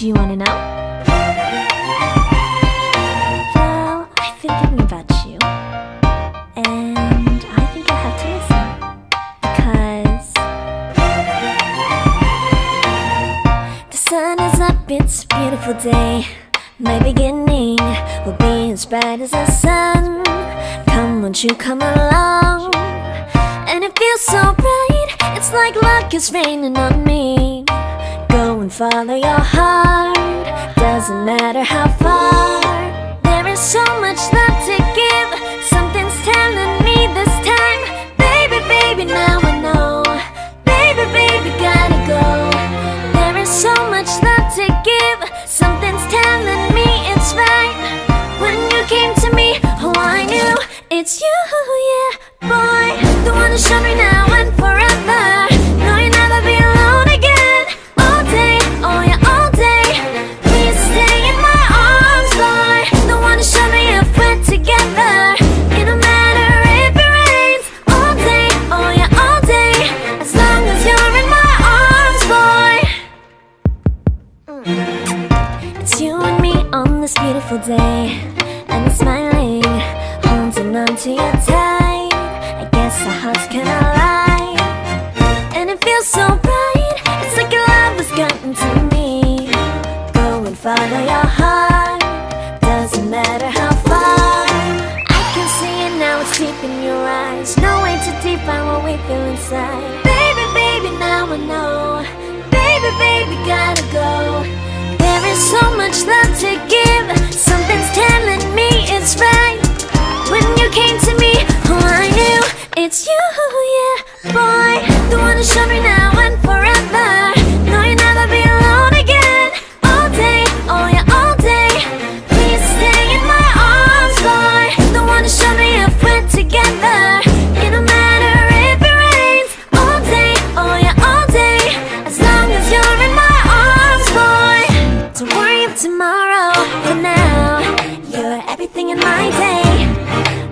Do you wanna know? Well, I've been thinking about you, and I think you'll have to listen, because the sun is up, it's a beautiful day. My beginning will be as bright as the sun. Come, won't you come along? And it feels so bright, it's like luck is raining on me. Go and follow your heart, doesn't matter how far. There is so much love to give, something's telling me this time. Baby, baby, now I know. Baby, baby, gotta go. There is so much love to give, something's telling me it's right. When you came to me, oh I knew it's you, yeah, boy. The one who showed me now and forever. No, you'll never be alone again. All day, oh yeah, all day. Please stay in my arms, boy. The one who showed me if we're together. It don't matter if it rains. All day, oh yeah, all day. As long as you're in my arms, boy. It's you and me on this beautiful day, and it's smiling, holding on to you tight. I guess our hearts cannot lie, and it feels so bright. It's like your love has gotten to me. Go and follow your heart, doesn't matter how far. I can see it now, it's deep in your eyes. No way to define what we feel inside. Baby, baby, now I know. Baby, baby, gotta go. There is so much love to give, something's telling me it's right. When you came to me, oh I knew it's you, yeah, boy. The one who showed me now and forever. No, you'll never be alone again. All day, oh yeah, all day. Please stay in my arms, boy. The one who showed me if we're together. It don't matter if it rains. All day, oh yeah, all day. As long as you're in my arms, boy. Don't worry about tomorrow, for now you're everything in my day.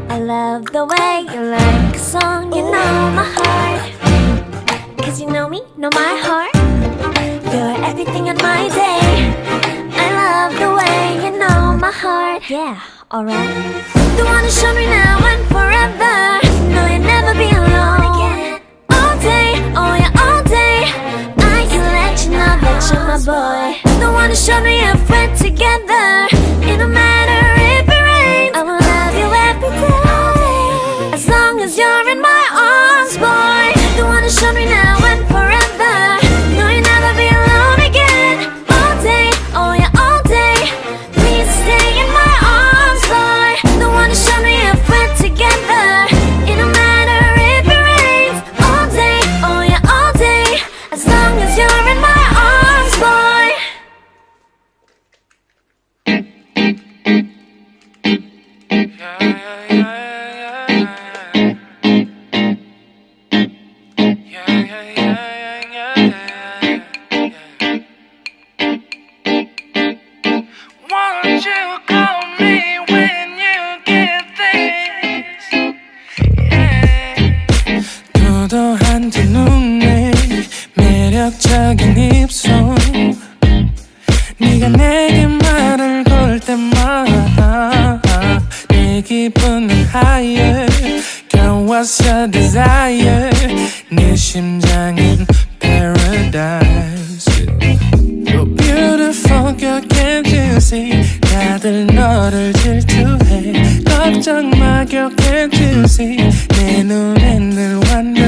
I love the way you like a song, you know my heart. Cause you know me, know my heart. You're everything in my day. I love the way you know my heart. Yeah, alright. The one who showed me now and forever. No, you'll never be alone again. All day, oh yeah, all day. I can let you know that you're my boy. The one who showed me if we're together. It don't matter if it rains. I will love you every day. As long as you're in my arms, boy. The one who showed me now and forever. No, you'll never be alone again. All day, oh yeah, all day. Please stay in my arms, boy. The one who showed me if we're together. It don't matter if it rains. All day, oh yeah, all day. As long as you're in my arms, boy. Won't you call me when you get this? Yeah. 도도한 두 눈에 매력적인 입술. 네가 내게 말을 걸 때마다 내 기분은 higher. Girl, what's your desire? 네 심장은 paradise. You're beautiful, girl, can't you see? 다들 너를 질투해. 걱정 마, girl, can't you see? 내 눈엔 늘 완벽해.